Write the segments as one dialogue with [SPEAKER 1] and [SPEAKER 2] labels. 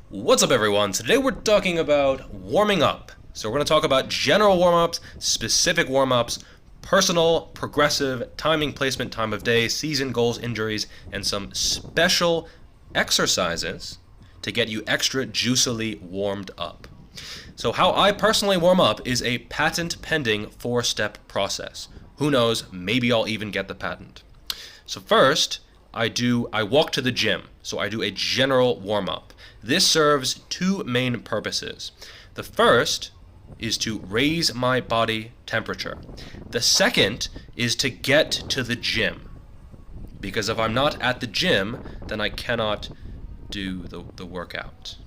[SPEAKER 1] What's up, everyone? Today we're talking about warming up. So we're going to talk about general warm-ups, specific warm-ups, personal, progressive, timing, placement, time of day, season goals, injuries, and some special exercises to get you extra juicily warmed up. So how I personally warm up is a patent-pending 4-step process. Who knows, maybe I'll even get the patent. So first, I walk to the gym. So I do a general warm-up. This serves two main purposes. The first is to raise my body temperature. The second is to get to the gym. Because if I'm not at the gym, then I cannot do the workout.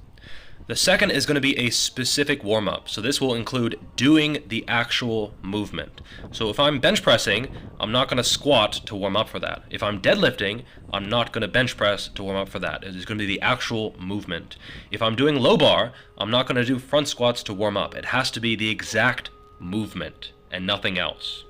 [SPEAKER 1] The second is going to be a specific warm-up. So this will include doing the actual movement. So if I'm bench pressing, I'm not going to squat to warm up for that. If I'm deadlifting, I'm not going to bench press to warm up for that. It's going to be the actual movement. If I'm doing low bar, I'm not going to do front squats to warm up. It has to be the exact movement and nothing else.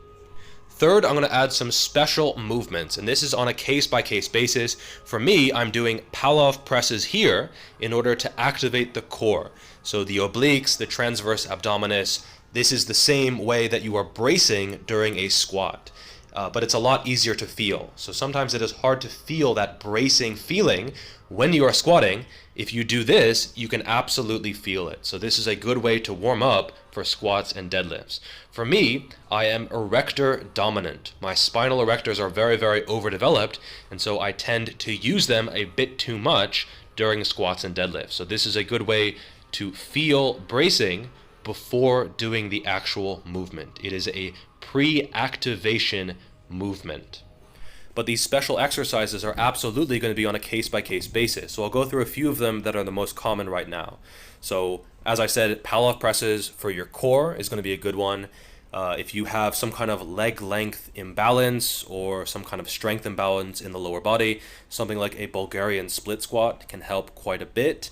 [SPEAKER 1] Third, I'm going to add some special movements, and this is on a case-by-case basis. For me, I'm doing pallof presses here in order to activate the core. So the obliques, the transverse abdominis, this is the same way that you are bracing during a squat. But it's a lot easier to feel. So sometimes it is hard to feel that bracing feeling when you are squatting. If you do this, you can absolutely feel it. So this is a good way to warm up for squats and deadlifts. For me, I am erector dominant. My spinal erectors are very, very overdeveloped, and so I tend to use them a bit too much during squats and deadlifts. So this is a good way to feel bracing before doing the actual movement. It is a pre-activation movement. But these special exercises are absolutely going to be on a case-by-case basis. So I'll go through a few of them that are the most common right now. So as I said, pallof presses for your core is going to be a good one. If you have some kind of leg length imbalance or some kind of strength imbalance in the lower body, something like a Bulgarian split squat can help quite a bit.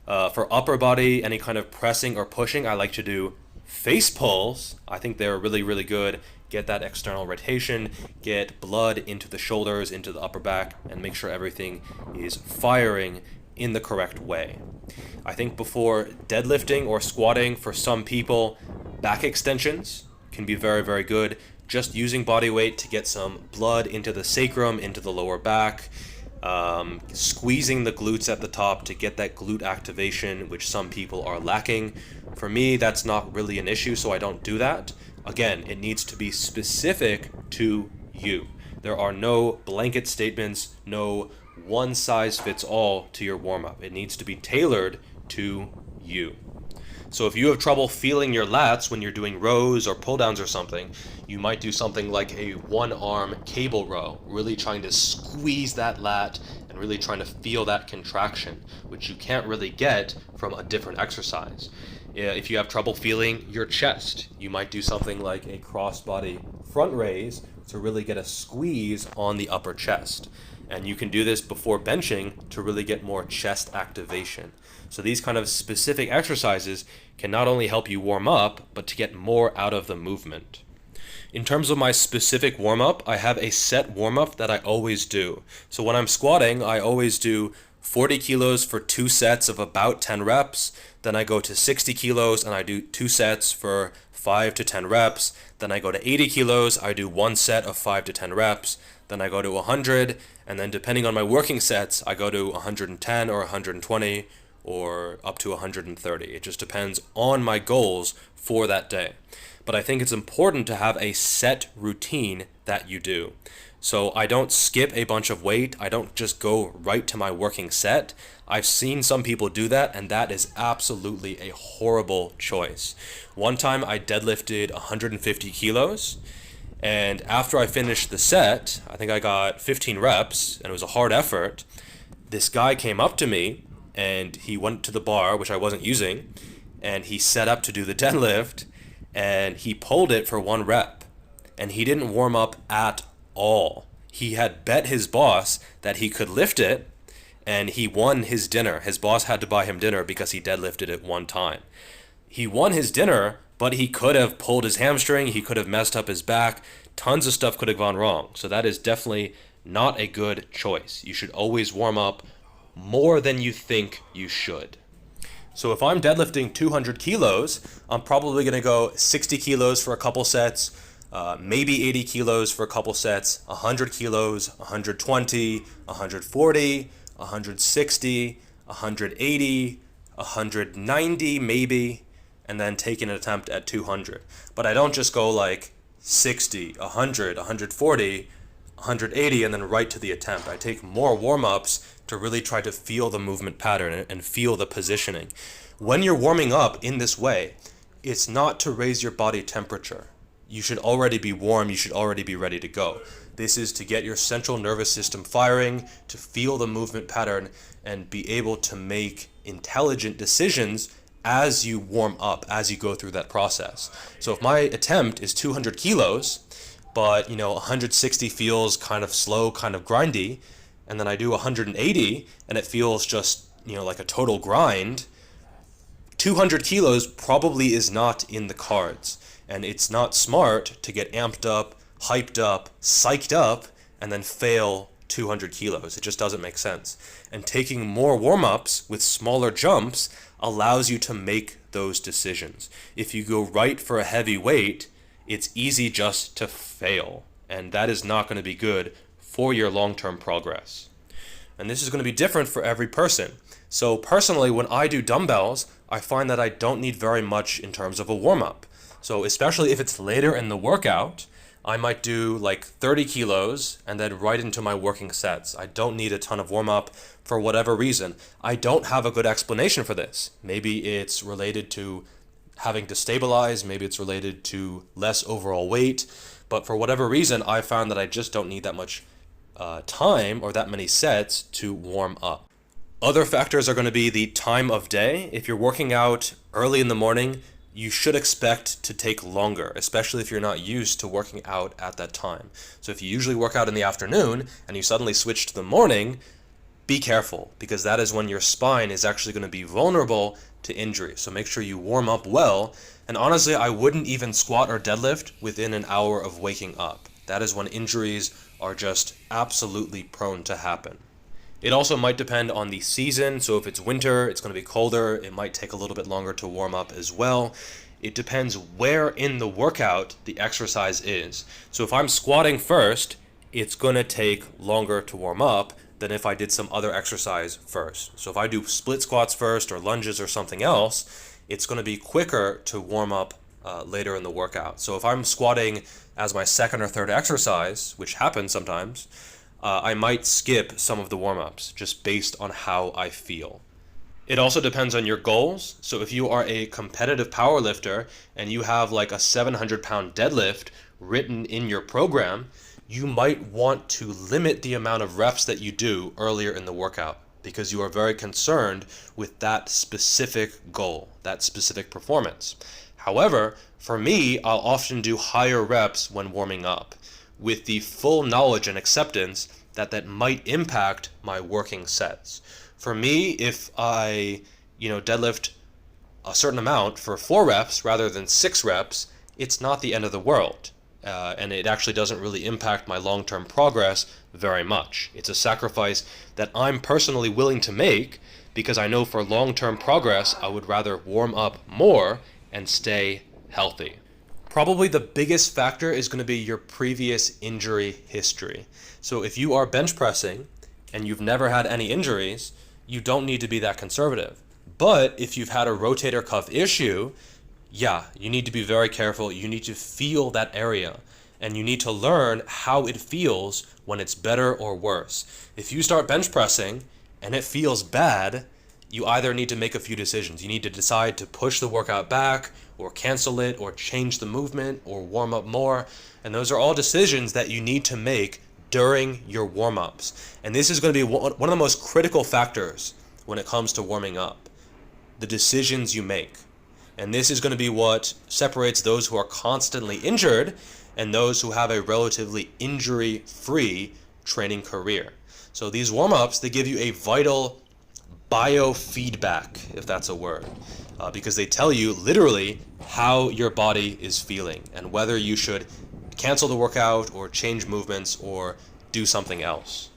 [SPEAKER 1] For upper body, any kind of pressing or pushing, I like to do face pulls. I think they're really, really good. Get that external rotation, get blood into the shoulders, into the upper back, and make sure everything is firing in the correct way. I think before deadlifting or squatting, for some people, back extensions can be very, very good. Just using body weight to get some blood into the sacrum, into the lower back, squeezing the glutes at the top to get that glute activation, which some people are lacking. For me, that's not really an issue, so I don't do that. Again, it needs to be specific to you. There are no blanket statements, no one size fits all to your warm-up. It needs to be tailored to you. So if you have trouble feeling your lats when you're doing rows or pull downs or something, you might do something like a one-arm cable row, really trying to squeeze that lat and really trying to feel that contraction, which you can't really get from a different exercise. If you have trouble feeling your chest, you might do something like a cross-body front raise to really get a squeeze on the upper chest. And you can do this before benching to really get more chest activation. So these kind of specific exercises can not only help you warm up, but to get more out of the movement. In terms of my specific warm-up, I have a set warm-up that I always do. So when I'm squatting, I always do 40 kilos for 2 sets of about 10 reps. Then I go to 60 kilos and I do 2 sets for 5 to 10 reps. Then I go to 80 kilos, I do 1 set of 5 to 10 reps. Then I go to 100, and then depending on my working sets, I go to 110 or 120 or up to 130. It just depends on my goals for that day. But I think it's important to have a set routine that you do. So I don't skip a bunch of weight. I don't just go right to my working set. I've seen some people do that, and that is absolutely a horrible choice. One time I deadlifted 150 kilos, and after I finished the set, I think I got 15 reps, and it was a hard effort. This guy came up to me, and he went to the bar, which I wasn't using, and he set up to do the deadlift, and he pulled it for 1 rep, and he didn't warm up at all. He had bet his boss that he could lift it, and he won his dinner. His boss had to buy him dinner because he deadlifted it 1 time. He won his dinner, but he could have pulled his hamstring, he could have messed up his back, tons of stuff could have gone wrong. So that is definitely not a good choice. You should always warm up more than you think you should. So if I'm deadlifting 200 kilos, I'm probably going to go 60 kilos for a couple sets, maybe 80 kilos for a couple sets, 100 kilos, 120, 140, 160, 180, 190 maybe, and then take an attempt at 200. But I don't just go like 60, 100, 140, 180, and then right to the attempt. I take more warm-ups to really try to feel the movement pattern and feel the positioning. When you're warming up in this way, it's not to raise your body temperature. You should already be warm, you should already be ready to go. This is to get your central nervous system firing, to feel the movement pattern, and be able to make intelligent decisions as you warm up, as you go through that process. So if my attempt is 200 kilos, but 160 feels kind of slow, kind of grindy, and then I do 180 and it feels just like a total grind, 200 kilos probably is not in the cards, and it's not smart to get amped up, hyped up, psyched up, and then fail 200 kilos. It just doesn't make sense. And taking more warm-ups with smaller jumps allows you to make those decisions. If you go right for a heavy weight, it's easy just to fail, and that is not going to be good for your long-term progress. And this is going to be different for every person. So personally, when I do dumbbells, I find that I don't need very much in terms of a warm-up. So especially if it's later in the workout, I might do like 30 kilos and then right into my working sets. I don't need a ton of warm-up for whatever reason. I don't have a good explanation for this. Maybe it's related to having to stabilize, maybe it's related to less overall weight, but for whatever reason, I found that I just don't need that much time or that many sets to warm up. Other factors are going to be the time of day. If you're working out early in the morning, you should expect to take longer, especially if you're not used to working out at that time. So if you usually work out in the afternoon and you suddenly switch to the morning, be careful, because that is when your spine is actually going to be vulnerable to injury. So make sure you warm up well. And honestly, I wouldn't even squat or deadlift within an hour of waking up. That is when injuries are just absolutely prone to happen. It also might depend on the season. So if it's winter, it's going to be colder. It might take a little bit longer to warm up as well. It depends where in the workout the exercise is. So if I'm squatting first, it's going to take longer to warm up than if I did some other exercise first. So if I do split squats first or lunges or something else, it's going to be quicker to warm up later in the workout. So if I'm squatting as my second or third exercise, which happens sometimes, I might skip some of the warm-ups just based on how I feel. It also depends on your goals. So if you are a competitive powerlifter and you have like a 700-pound deadlift written in your program, you might want to limit the amount of reps that you do earlier in the workout because you are very concerned with that specific goal, that specific performance. However, for me, I'll often do higher reps when warming up with the full knowledge and acceptance that that might impact my working sets. For me, if I, deadlift a certain amount for 4 reps rather than 6 reps, it's not the end of the world. And it actually doesn't really impact my long-term progress very much. It's a sacrifice that I'm personally willing to make because I know for long-term progress, I would rather warm up more and stay healthy. Probably the biggest factor is going to be your previous injury history. So if you are bench pressing and you've never had any injuries, you don't need to be that conservative. But if you've had a rotator cuff issue, you need to be very careful. You need to feel that area, and you need to learn how it feels when it's better or worse. If you start bench pressing and it feels bad, you either need to make a few decisions. You need to decide to push the workout back or cancel it or change the movement or warm up more. And those are all decisions that you need to make during your warm-ups. And this is going to be one of the most critical factors when it comes to warming up, the decisions you make. And this is going to be what separates those who are constantly injured and those who have a relatively injury-free training career. So these warm-ups, they give you a vital biofeedback, if that's a word, because they tell you literally how your body is feeling and whether you should cancel the workout or change movements or do something else.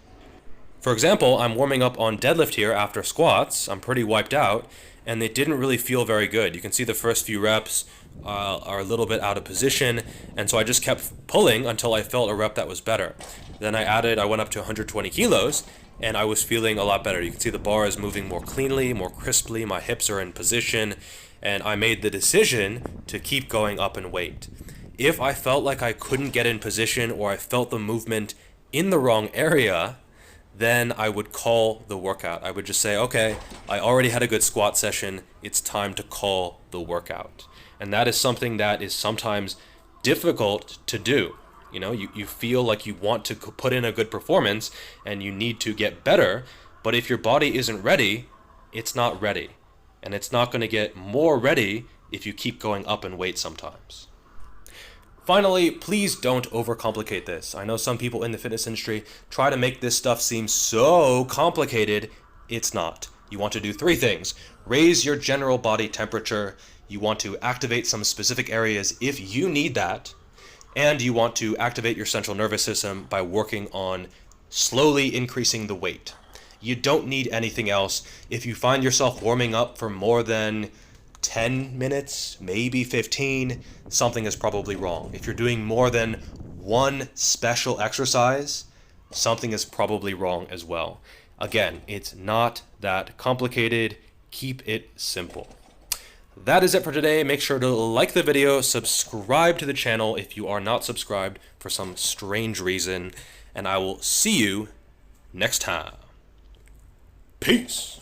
[SPEAKER 1] For example, I'm warming up on deadlift here after squats. I'm pretty wiped out, and they didn't really feel very good. You can see the first few reps are a little bit out of position, and so I just kept pulling until I felt a rep that was better. Then I went up to 120 kilos, and I was feeling a lot better. You can see the bar is moving more cleanly, more crisply, my hips are in position, and I made the decision to keep going up in weight. If I felt like I couldn't get in position or I felt the movement in the wrong area, then I would call the workout. I would just say, okay, I already had a good squat session, it's time to call the workout. And that is something that is sometimes difficult to do. You know, you feel like you want to put in a good performance and you need to get better, but if your body isn't ready, it's not ready. And it's not going to get more ready if you keep going up in weight sometimes. Finally, please don't overcomplicate this. I know some people in the fitness industry try to make this stuff seem so complicated. It's not. You want to do 3 things. Raise your general body temperature. You want to activate some specific areas if you need that. And you want to activate your central nervous system by working on slowly increasing the weight. You don't need anything else. If you find yourself warming up for more than 10 minutes, maybe 15, something is probably wrong. If you're doing more than one special exercise, something is probably wrong as well. Again, it's not that complicated. Keep it simple. That is it for today. Make sure to like the video, subscribe to the channel if you are not subscribed for some strange reason, and I will see you next time. Peace.